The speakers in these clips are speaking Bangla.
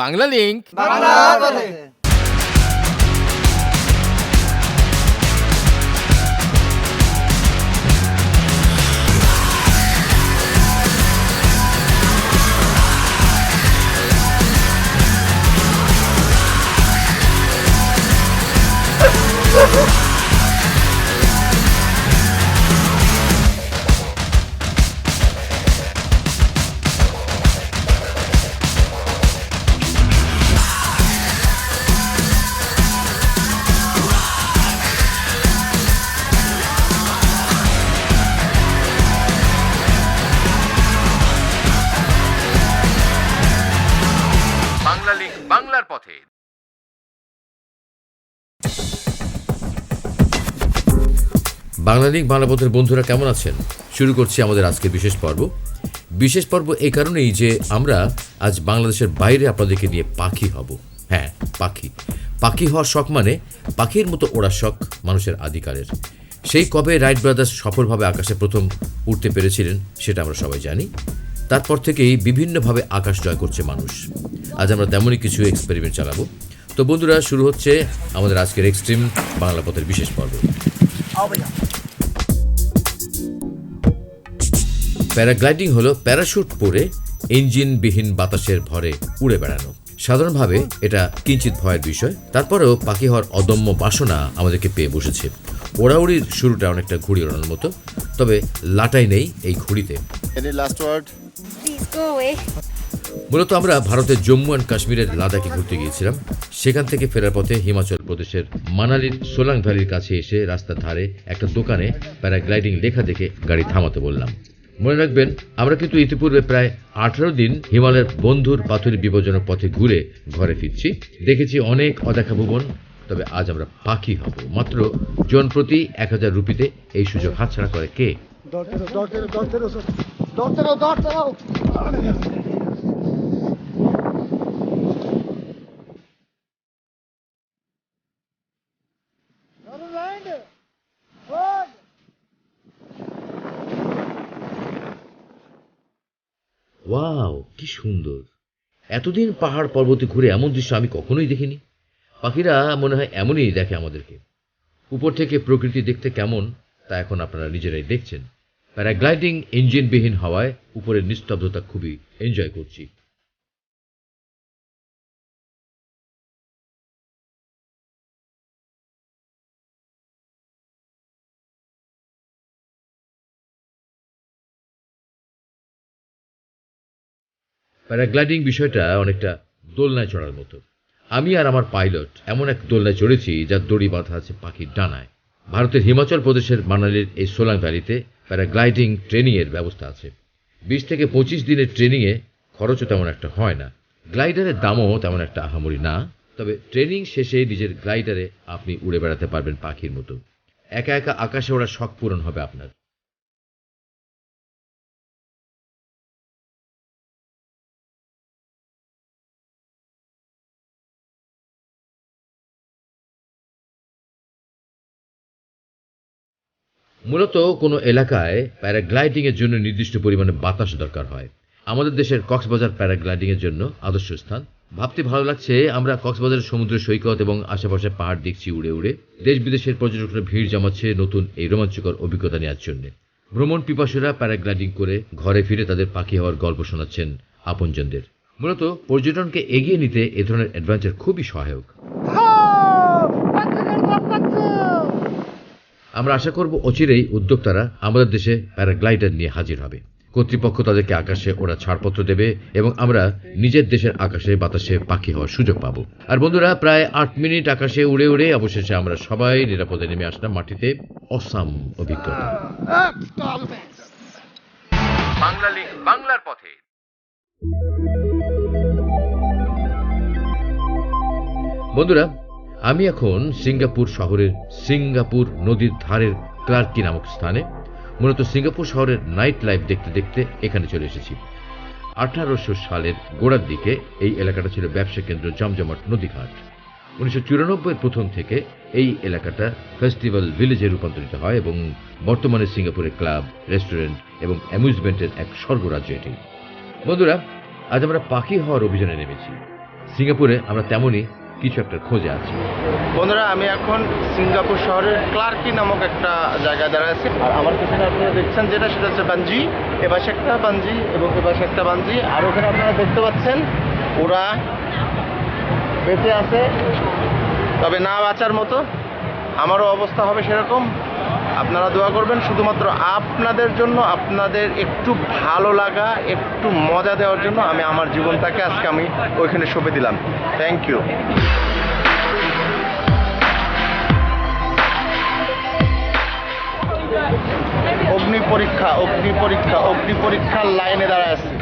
বাংলা লিংক বাংলা বলে। বাংলা লিংক বাংলার পথে। বাংলা লিংক বাংলা পথের বন্ধুরা কেমন আছেন? শুরু করছি আমাদের আজকের বিশেষ পর্ব এই কারণেই যে আমরা আজ বাংলাদেশের বাইরে আপনাদেরকে নিয়ে পাখি হব। হ্যাঁ, পাখি হওয়ার শখ মানে পাখির মতো ওড়ার শখ মানুষের আদিকালের। সেই কবে রাইট ব্রাদার্স সফলভাবে আকাশে প্রথম উঠতে পেরেছিলেন সেটা আমরা সবাই জানি। তারপর থেকেই বিভিন্নভাবে আকাশ জয় করছে মানুষ। আজ আমরা তেমনই কিছু এক্সপেরিমেন্ট চালাবো। তো বন্ধুরা, শুরু হচ্ছে আমাদের আজকের এক্সট্রিম বাংলা পথের বিশেষ পর্ব। প্যারাগ্লাইডিং হলো প্যারাশুট পরে ইঞ্জিনবিহীন বাতাসের ভরে উড়ে বেড়ানো। সাধারণভাবে এটা কিঞ্চিত ভয়ের বিষয়, তারপরেও পাখি হওয়ার অদম্য বাসনা আমাদেরকে পেয়ে বসেছে। ওড়াউড়ির শুরুটা অনেকটা ঘুড়ি ওড়ানোর মতো, তবে লাটাই নেই এই ঘুড়িতে। মূলত আমরা ভারতের জম্মু অ্যান্ড কাশ্মীরের লাদাখে ঘুরতে গিয়েছিলাম। সেখান থেকে ফেরার পথে হিমাচল প্রদেশের মানালির সোলাং ভ্যালির কাছে এসে রাস্তার ধারে একটা দোকানে প্যারাগ্লাইডিং লেখা দেখে গাড়ি থামাতে বললাম। মনে রাখবেন, আমরা কিন্তু ইতিপূর্বে প্রায় 18 দিন হিমালয়ের বন্ধুর পাথুরে বিপজ্জনক পথে ঘুরে ঘরে ফিরছি, দেখেছি অনেক অদেখা ভুবন। তবে আজ আমরা পাখি হব। মাত্র জন প্রতি 1000 রুপিতে এই সুযোগ হাতছাড়া করে কে? ওয়াও, কি সুন্দর! এতদিন পাহাড় পর্বতে ঘুরে এমন দৃশ্য আমি কখনোই দেখিনি। পাখিরা মনে হয় এমনই দেখে আমাদেরকে। উপর থেকে প্রকৃতি দেখতে কেমন তা এখন আপনারা নিজেরাই দেখছেন। প্যারাগ্লাইডিং ইঞ্জিনবিহীন হওয়ায় উপরের নিস্তব্ধতা খুবই এনজয় করছি। প্যারাগ্লাইডিং বিষয়টা অনেকটা দোলনায় চড়ার মতো। আমি আর আমার পাইলট এমন এক দোলনায় চড়েছি যার দড়ি বাঁধা আছে পাখির ডানায়। ভারতের হিমাচল প্রদেশের মানালির এই সোলাং ভ্যালিতে প্যারাগ্লাইডিং ট্রেনিংয়ের ব্যবস্থা আছে। 20 থেকে 25 দিনের ট্রেনিংয়ে খরচও তেমন একটা হয় না। গ্লাইডারের দামও তেমন একটা আহামরি না। তবে ট্রেনিং শেষে নিজের গ্লাইডারে আপনি উড়ে বেড়াতে পারবেন পাখির মতো। একা একা আকাশে ওড়ার শখ পূরণ হবে আপনার। মূলত কোনো এলাকায় প্যারাগ্লাইডিংয়ের জন্য নির্দিষ্ট পরিমাণে বাতাস দরকার হয়। আমাদের দেশের কক্সবাজার প্যারাগ্লাইডিংয়ের জন্য আদর্শ স্থান। ভাবতে ভালো লাগছে, আমরা কক্সবাজারের সমুদ্র সৈকত এবং আশেপাশে পাহাড় দেখছি উড়ে উড়ে। দেশ বিদেশের পর্যটকরা ভিড় জমাচ্ছে নতুন এই রোমাঞ্চকর অভিজ্ঞতা নেওয়ার জন্য। ভ্রমণ পিপাসুরা প্যারাগ্লাইডিং করে ঘরে ফিরে তাদের পাখি হওয়ার গল্প শোনাচ্ছেন আপনজনদের। মূলত পর্যটনকে এগিয়ে নিতে এ ধরনের অ্যাডভেঞ্চার খুবই সহায়ক। আমরা আশা করব অচিরেই উদ্যোক্তারা আমাদের দেশে প্যারাগ্লাইডার নিয়ে হাজির হবে। কর্তৃপক্ষ তাদেরকে আকাশে ওরা ছাড়পত্র দেবে এবং আমরা নিজের দেশের আকাশে বাতাসে পাখি হওয়ার সুযোগ পাবো। আর বন্ধুরা, প্রায় 8 মিনিট আকাশে উড়ে উড়ে অবশেষে আমরা সবাই নিরাপদে নেমে আসলাম মাটিতে। অসাম অভিজ্ঞতা। বাংলা লিংক বাংলার পথে। বন্ধুরা, আমি এখন সিঙ্গাপুর শহরের সিঙ্গাপুর নদীর ধারের ক্লার্কি নামক স্থানে। মূলত সিঙ্গাপুর শহরের নাইট লাইফ দেখতে দেখতে এখানে চলে এসেছি। 1800 সালের গোড়ার দিকে এই এলাকাটা ছিল ব্যবসা কেন্দ্র, জমজমাট নদীঘাট। 1994-এর প্রথম থেকে এই এলাকাটা ফেস্টিভ্যাল ভিলেজে রূপান্তরিত হয় এবং বর্তমানে সিঙ্গাপুরের ক্লাব, রেস্টুরেন্ট এবং অ্যামিউজমেন্টের এক স্বর্গরাজ্য এটি। বন্ধুরা, আজ আমরা পাখি হওয়ার অভিযানে নেমেছি। সিঙ্গাপুরে আমরা তেমনই কিছু একটা খোঁজে আছি। বন্ধুরা, আমি এখন সিঙ্গাপুর শহরের ক্লার্কি নামক একটা জায়গায় দাঁড়ায় আছি। আর আমার পিছনে আপনারা দেখছেন যেটা, সেটা হচ্ছে বাঞ্জি। এপাশে একটা বাঞ্জি এবং এপাশে একটা বাঞ্জি। আর ওখানে আপনারা দেখতে পাচ্ছেন ওরা বেঁচে আছে, তবে না বাঁচার মতো। আমারও অবস্থা হবে সেরকম। আপনারা দোয়া করবেন শুধুমাত্র আপনাদের জন্য, আপনাদের একটু ভালো লাগা, একটু মজা দেওয়ার জন্য আমি আমার জীবনটাকে আজকে আমি ওইখানে সঁপে দিলাম। Thank you. অগ্নি পরীক্ষা, অগ্নি পরীক্ষা, অগ্নি পরীক্ষার লাইনে দাঁড়ায় আছি।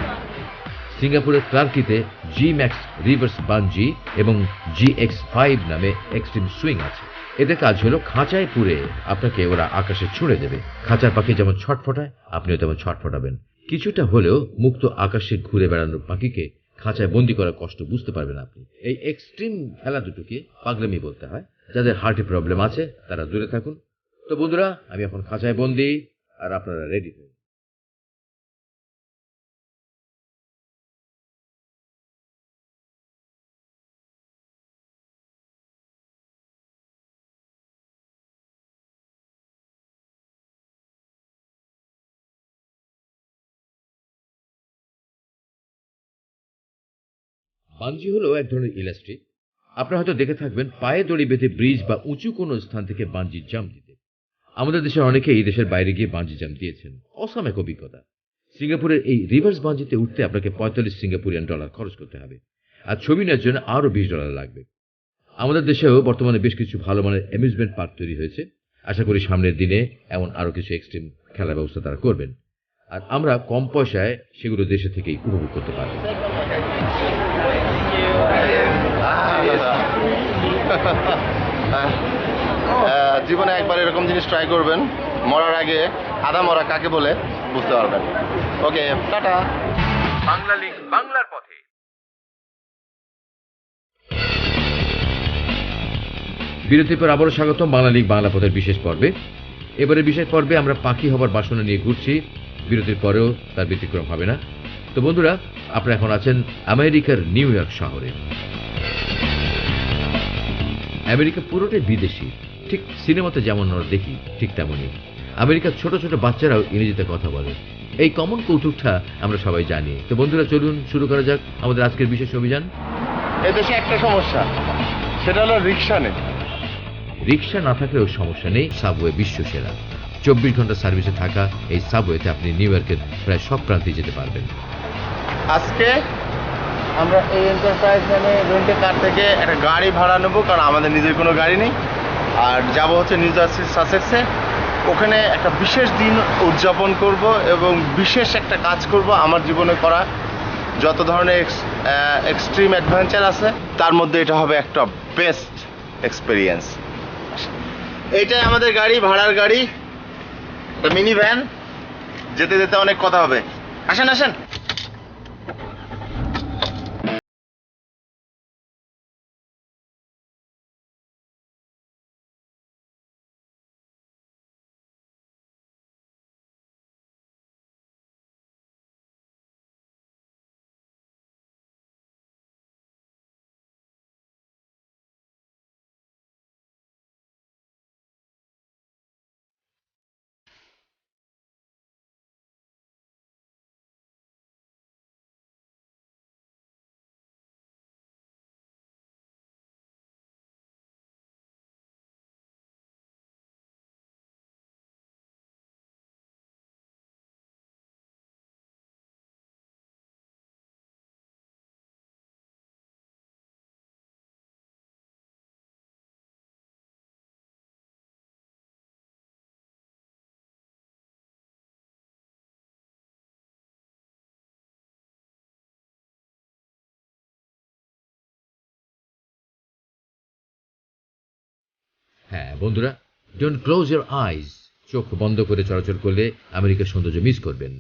সিঙ্গাপুরের ক্লার্কিতে জি ম্যাক্স রিভার্স বাঞ্জি এবং GX5 নামে এক্সট্রিম সুইং আছে। এদের কাজ হলো খাঁচায় পুরে আপনাকে ওরা আকাশে ছুঁড়ে দেবে। খাঁচার পাখি যেমন ছটফটায়, আপনিও তেমন ছটফটাবেন। কিছুটা হলেও মুক্ত আকাশে ঘুরে বেড়ানোর পাখিকে খাঁচায় বন্দি করার কষ্ট বুঝতে পারবেন আপনি। এই এক্সট্রিম খেলা দুটোকে পাগলামি বলতে হয়। যাদের হার্টে প্রবলেম আছে তারা দূরে থাকুন। তো বন্ধুরা, আমি এখন খাঁচায় বন্দি, আর আপনারা রেডি হন। বাঞ্জি হলো এক ধরনের ইলাস্ট্রিক। আপনারা হয়তো দেখে থাকবেন পায়ে দড়ি বেঁধে ব্রিজ বা উঁচু কোনো স্থান থেকে বাঞ্জি জাম্প দিতে। আমাদের দেশের অনেকেই এই দেশের বাইরে গিয়ে বাঞ্জি জাম্প দিয়েছেন। অসাম এক অভিজ্ঞতা। সিঙ্গাপুরের এই রিভার্স বাঞ্জিতে উঠতে আপনাকে 45 সিঙ্গাপুরিয়ান ডলার খরচ করতে হবে, আর ছবি নেওয়ার জন্য আরও $20 লাগবে। আমাদের দেশেও বর্তমানে বেশ কিছু ভালো মানের অ্যামিউজমেন্ট পার্ক তৈরি হয়েছে। আশা করি সামনের দিনে এমন আরও কিছু এক্সট্রিম খেলার ব্যবস্থা তারা করবেন, আর আমরা কম পয়সায় সেগুলো দেশে থেকেই উপভোগ করতে পারব। জীবনে একবার এরকম জিনিস ট্রাই করবেন, মরার আগে আধা মরা কাকে বলে বুঝতে পারবেন। ওকে, টাটা। বাংলা লিঙ্ক, বাংলার পথে। বিরতির পর আবারও স্বাগতম বাংলা লিঙ্ক বাংলা পথের বিশেষ পর্বে। এবারে বিশেষ পর্বে আমরা পাখি হবার বাসনা নিয়ে ঘুরছি। বিরতির পরেও তার ব্যতিক্রম হবে না। তো বন্ধুরা, আপনারা এখন আছেন আমেরিকার নিউ ইয়র্ক শহরে। আমেরিকা পুরোটাই বিদেশি, ঠিক সিনেমাতে যেমন আমরা দেখি ঠিক তেমনই। আমেরিকার ছোট ছোট বাচ্চারাও ইংরেজিতে কথা বলে। এই কমন কৌতুকটা আমরা সবাই জানি। তো বন্ধুরা, চলুন শুরু করা যাক আমাদের আজকের বিশেষ অভিযান। এদেশে একটা সমস্যা, সেটা হলো রিক্সা নেই। রিক্সা না থাকলেও সমস্যা নেই, সাবওয়ে বিশ্ব সেরা। 24 ঘন্টা সার্ভিসে থাকা এই সাবওয়েতে আপনি নিউ ইয়র্কের প্রায় সব প্রান্তে যেতে পারবেন। আজকে আমরা এই এন্টারপ্রাইজ নামে রেন্টে কার থেকে একটা গাড়ি ভাড়া নেবো, কারণ আমাদের নিজের কোনো গাড়ি নেই। আর যাব হচ্ছে নিউ জার্সির সাসেক্সে। ওখানে একটা বিশেষ দিন উদযাপন করব এবং বিশেষ একটা কাজ করব। আমার জীবনে করা যত ধরনের এক্সট্রিম অ্যাডভেঞ্চার আছে তার মধ্যে এটা হবে একটা বেস্ট এক্সপিরিয়েন্স। এইটাই আমাদের গাড়ি, ভাড়ার গাড়ি, একটা মিনি ভ্যান। যেতে যেতে অনেক কথা হবে। আসেন আসেন। হ্যাঁ বন্ধুরা, ডোন্ট ক্লোজ ইউর আইজ। চোখ বন্ধ করে চলাচল করলে আমেরিকার সৌন্দর্য মিস করবেন।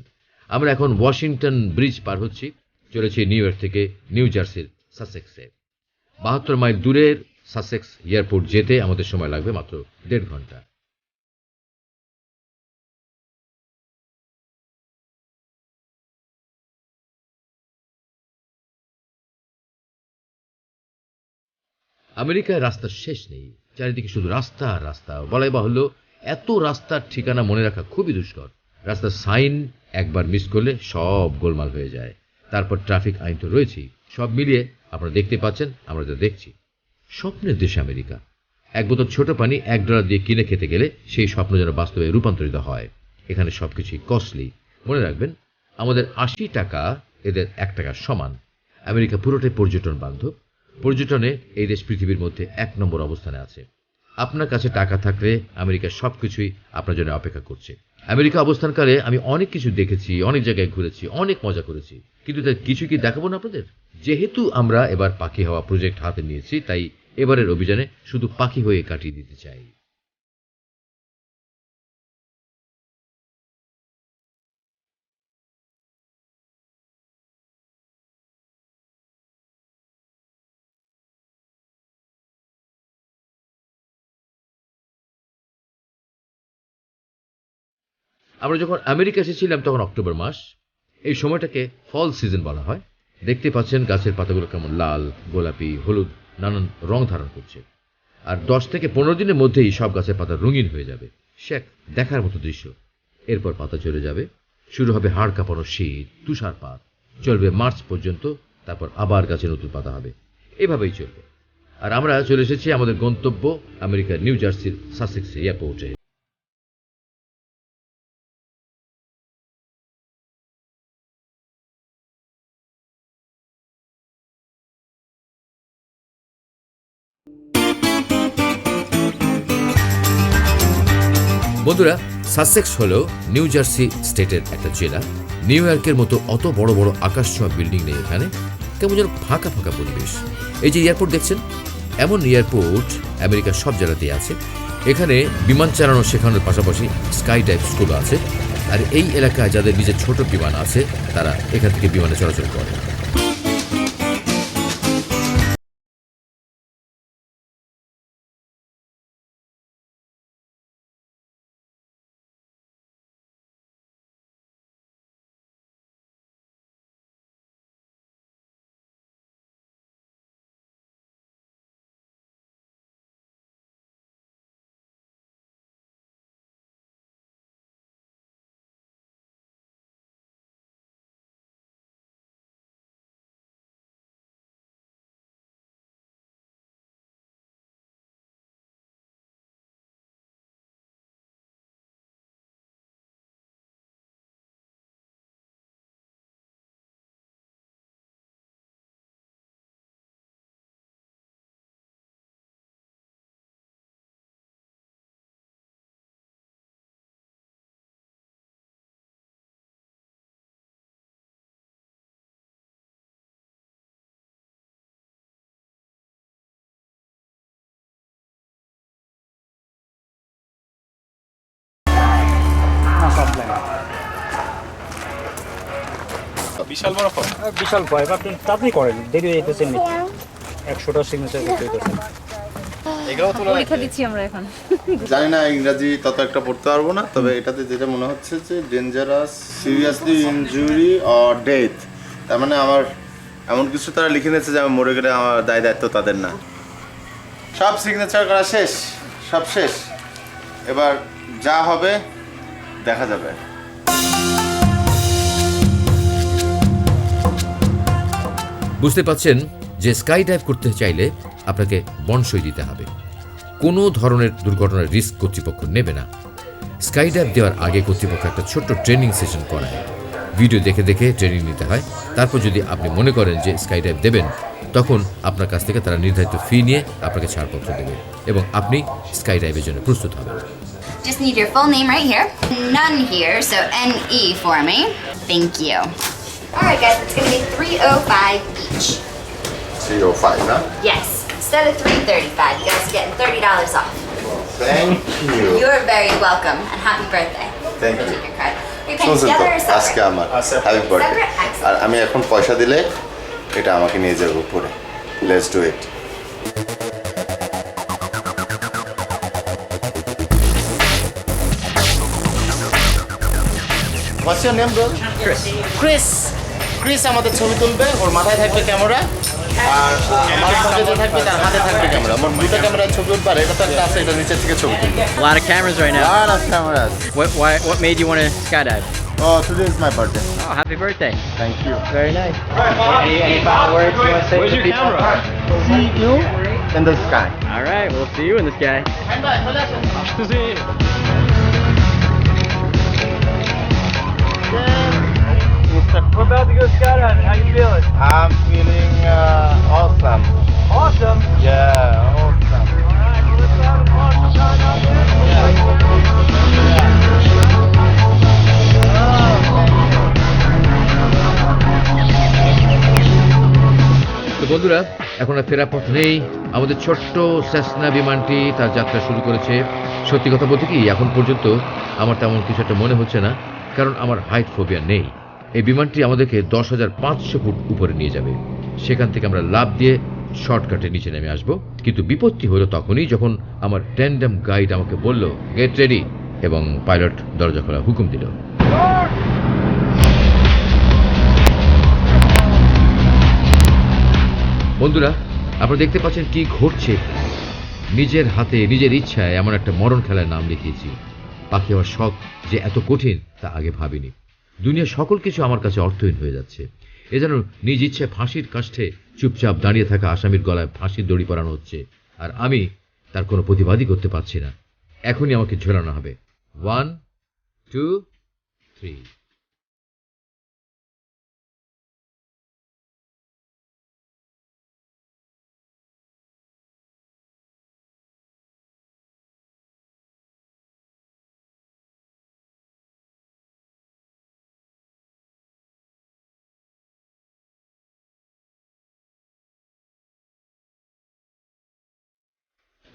আমরা এখন ওয়াশিংটন ব্রিজ পার হচ্ছি, চলেছি নিউ ইয়র্ক থেকে নিউ জার্সির সাসেক্সে। 72 মাইল দূরের সাসেক্স এয়ারপোর্ট যেতে আমাদের সময় লাগবে মাত্র 1.5 ঘন্টা। আমেরিকায় রাস্তার শেষ নেই, চারিদিকে শুধু রাস্তা আর রাস্তা। বলাই বাহুল্য, এত রাস্তার ঠিকানা মনে রাখা খুবই দুষ্কর। রাস্তার সাইন একবার মিস করলে সব গোলমাল হয়ে যায়। তারপর ট্রাফিক আইন তো রয়েছেই। সব মিলিয়ে আপনারা দেখতে পাচ্ছেন, আমরা যা দেখছি। স্বপ্নের দেশ আমেরিকা। এক বোতল ছোট পানি $1 দিয়ে কিনে খেতে গেলে সেই স্বপ্ন যেন বাস্তবে রূপান্তরিত হয়। এখানে সবকিছুই কস্টলি। মনে রাখবেন, আমাদের $80 এদের $1 সমান। আমেরিকা পুরোটাই পর্যটন বান্ধব। পর্যটনে এই দেশ পৃথিবীর মধ্যে 1 নম্বর অবস্থানে আছে। আপনার কাছে টাকা থাকলে আমেরিকার সবকিছুই আপনার জন্য অপেক্ষা করছে। আমেরিকা অবস্থানকালে আমি অনেক কিছু দেখেছি, অনেক জায়গায় ঘুরেছি, অনেক মজা করেছি, কিন্তু তার কিছু কি দেখাবো না আপনাদের? যেহেতু আমরা এবার পাখি হওয়া প্রজেক্ট হাতে নিয়েছি, তাই এবারের অভিযানে শুধু পাখি হয়ে কাটিয়ে দিতে চাই। আমরা যখন আমেরিকা এসেছিলাম তখন অক্টোবর মাস। এই সময়টাকে ফল সিজন বলা হয়। দেখতে পাচ্ছেন গাছের পাতাগুলো কেমন লাল, গোলাপি, হলুদ নানান রং ধারণ করছে। আর 10 থেকে 15 দিনের মধ্যেই সব গাছের পাতা রঙিন হয়ে যাবে। সে এক দেখার মতো দৃশ্য। এরপর পাতা চলে যাবে, শুরু হবে হাড় কাঁপানো শীত, তুষারপাত। চলবে মার্চ পর্যন্ত, তারপর আবার গাছে নতুন পাতা হবে। এভাবেই চলবে। আর আমরা চলে এসেছি আমাদের গন্তব্য আমেরিকার নিউ জার্সির সাসেক্স এয়ারপোর্টে। বন্ধুরা, সাসেক্স হলো নিউ জার্সি স্টেটের একটা জেলা। নিউ ইয়র্কের মতো অত বড় বড় আকাশছোঁয়া বিল্ডিং নেই এখানে, কেমন যেন ফাঁকা ফাঁকা পরিবেশ। এই যে এয়ারপোর্ট দেখছেন, এমন এয়ারপোর্ট আমেরিকার সব জায়গাতেই আছে। এখানে বিমান চালানো শেখানোর পাশাপাশি স্কাই ডাইভ স্কুলও আছে। আর এই এলাকায় যাদের নিজের ছোট বিমান আছে, তারা এখান থেকে বিমানে চলাচল করে। বিশাল বড় ফল। বিশাল ভয়, আপনি তাড়াতাড়ি করেন, দেরি হয়ে যেতেছেন। 100টা সিগনেচার করতে হইতেছে। এগুলো তো পরীক্ষা দিচ্ছি আমরা এখন। জানি না, ইংরেজি তত একটা পড়তে পারবো না, তবে এটাতে যেটা মনে হচ্ছে যে dangerous, seriously injury or death. তার মানে আমার এমন কিছু তারা লিখে নিয়েছে যে আমি মরে গেলে আমার দায় দায়িত্ব তাদের না। সব সিগনেচার করা শেষ, সব শেষ। এবার যা হবে দেখা যাবে। বুঝতে পাচ্ছেন যে স্কাই ডাইভ করতে চাইলে আপনাকে বনসই দিতে হবে। কোনো ধরনের দুর্ঘটনার রিস্ক কর্তৃপক্ষ নেবে না। স্কাই ডাইভ দেওয়ার আগে কর্তৃপক্ষ একটা ছোট্ট ট্রেনিং সেশন করায়। ভিডিও দেখে দেখে ট্রেনিং নিতে হয়। তারপর যদি আপনি মনে করেন যে স্কাই ডাইভ দেবেন, তখন আপনার কাছ থেকে তারা নির্ধারিত ফি নিয়ে আপনাকে ছাড়পত্র দেবে এবং আপনি স্কাই ডাইভের জন্য প্রস্তুত হবেন। Just need your full name right here. None here, so N-E for me. Thank you. All right, guys, it's gonna be $305 each. 305 না? Yes, instead of $335, you guys are getting $30 off. Thank you. You're very welcome, and happy birthday. Thank We'll you. take your card. You're paying শুনছেন তো, together or আজকে separate? আমার হ্যাপি বার্থডে। Separate? Excellent. আর আমি এখন পয়সা দিলে এটা আমাকে নিয়ে যাবো উপরে। Let's do it. What's your name, bro? Chris. Chris আমাদের ছবি তুলবে, ওর মাথায় থাকবে ক্যামেরা। আর আমার সঙ্গে যে থাকবে তার হাতে থাকবে ক্যামেরা। আমার দুটো ক্যামেরায় ছবি উঠবে, আর এটা তো একটা আছে, এটা নিচে থেকে ছবি তুলবে। A lot of cameras right now. lot of cameras. What made you want to skydive? Oh, today is my birthday. Oh, happy birthday. Thank you. Very nice. Any final words you want to say? Where's your camera? See you in the sky. All right, we'll see you in the sky. We're about to go skydiving. How you feeling? I'm feeling awesome. Awesome. Yeah, awesome. All right, well, let's have an awesome time out তো বন্ধুরা, এখন আর ফেরার পথ নেই। আমাদের ছোট্ট সেসনা বিমানটি তার যাত্রা শুরু করেছে। সত্যি কথা বলতে কি, এখন পর্যন্ত আমার তেমন কিছু একটা মনে হচ্ছে না, কারণ আমার হাইট ফোবিয়া নেই। এই বিমানটি আমাদেরকে 10,500 ফুট উপরে নিয়ে যাবে। সেখান থেকে আমরা লাফ দিয়ে শর্টকাটে নিচে নেমে আসব। কিন্তু বিপত্তি হলো তখনই যখন আমার ট্যান্ডেম গাইড আমাকে বলল গেট রেডি, এবং পাইলট দরজা খোলা হুকুম দিল। বন্ধুরা, আপনারা দেখতে পাচ্ছেন কি ঘটছে। নিজের হাতে নিজের ইচ্ছায় এমন একটা মরণ খেলার নাম লিখিয়েছি। পাখি হওয়ার শখ যে এত কঠিন তা আগে ভাবিনি। দুনিয়ার সকল কিছু আমার কাছে অর্থহীন হয়ে যাচ্ছে। এ যেন নিজ ইচ্ছে ফাঁসির কাষ্ঠে চুপচাপ দাঁড়িয়ে থাকা আসামির গলায় ফাঁসির দড়ি পরানো হচ্ছে, আর আমি তার কোনো প্রতিবাদই করতে পারছি না। এখনই আমাকে ঝোলানো হবে। 1 2 3।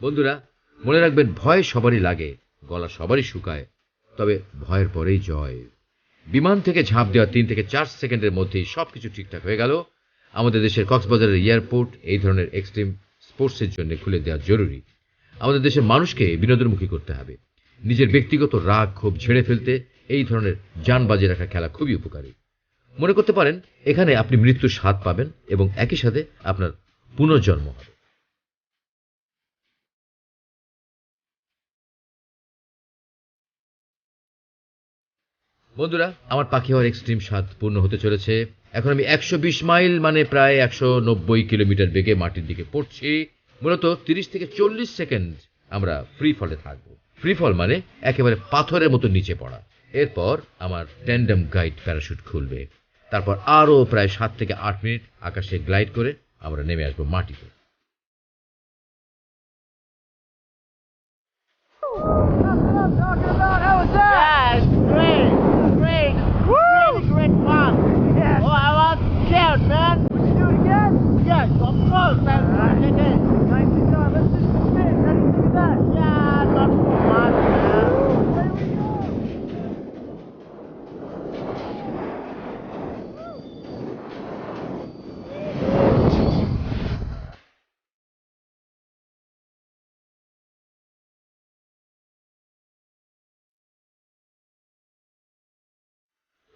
বন্ধুরা, মনে রাখবেন, ভয় সবারই লাগে, গলা সবারই শুকায়, তবে ভয়ের পরেই জয়। বিমান থেকে ঝাঁপ দেওয়া 3 থেকে 4 সেকেন্ডের মধ্যেই সবকিছু ঠিকঠাক হয়ে গেল। আমাদের দেশের কক্সবাজারের এয়ারপোর্ট এই ধরনের এক্সট্রিম স্পোর্টসের জন্য খুলে দেওয়া জরুরি। আমাদের দেশের মানুষকে বিনোদনমুখী করতে হবে। নিজের ব্যক্তিগত রাগ ক্ষোভ ঝেড়ে ফেলতে এই ধরনের জান বাজি রাখা খেলা খুবই উপকারী। মনে করতে পারেন এখানে আপনি মৃত্যুর স্বাদ পাবেন এবং একই সাথে আপনার পুনর্জন্ম হবে। বন্ধুরা, আমার পাখি হওয়ার এক্সট্রিম স্বাদ পূর্ণ হতে চলেছে। এখন আমি 120 মাইল মানে প্রায় 190 কিলোমিটার বেগে মাটির দিকে পড়ছি। মূলত 30 থেকে 40 সেকেন্ড আমরা ফ্রি ফলে থাকব। ফ্রি ফল মানে একেবারে পাথরের মতো নিচে পড়া। এরপর আমার ট্যান্ডেম গাইড প্যারাশুট খুলবে। তারপর আরও প্রায় 7 থেকে 8 মিনিট আকাশে গ্লাইড করে আমরা নেমে আসবো মাটিতে।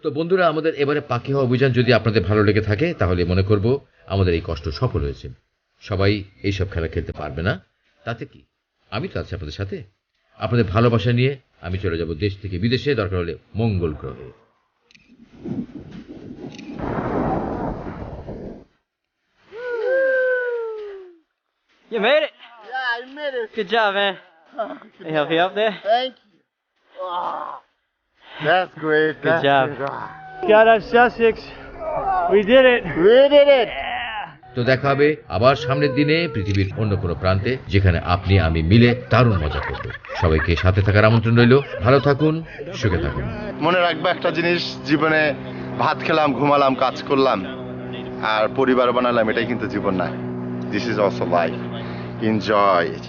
তো বন্ধুরা, আমাদের এবারে পাখি হওয়া অভিযান যদি আপনাদের ভালো লেগে থাকে তাহলে মনে করব আমাদের এই কষ্ট সফল হয়েছে। সবাই এইসব খেলা খেলতে পারবে না, তাতে কি, আমি তো আছি আপনাদের সাথে। আপনাদের ভালোবাসা নিয়ে আমি চলে যাব দেশ থেকে বিদেশে, দরকার হলে মঙ্গল গ্রহে। You made it. Yeah, I made it. Good job, man. They help you up there? Thank you. Oh, that's great. Good job. Skydive Sussex. We did it. We did it. তো দেখা হবে আবার সামনের দিনে পৃথিবীর অন্য কোনো প্রান্তে, যেখানে আপনি আমি মিলে দারুণ মজা করব। সবাইকে সাথে থাকার আমন্ত্রণ রইল। ভালো থাকুন, সুখে থাকুন। মনে রাখবে একটা জিনিস, জীবনে ভাত খেলাম, ঘুমালাম, কাজ করলাম আর পরিবার বানালাম, এটাই কিন্তু জীবন না। This is also life. Enjoy it.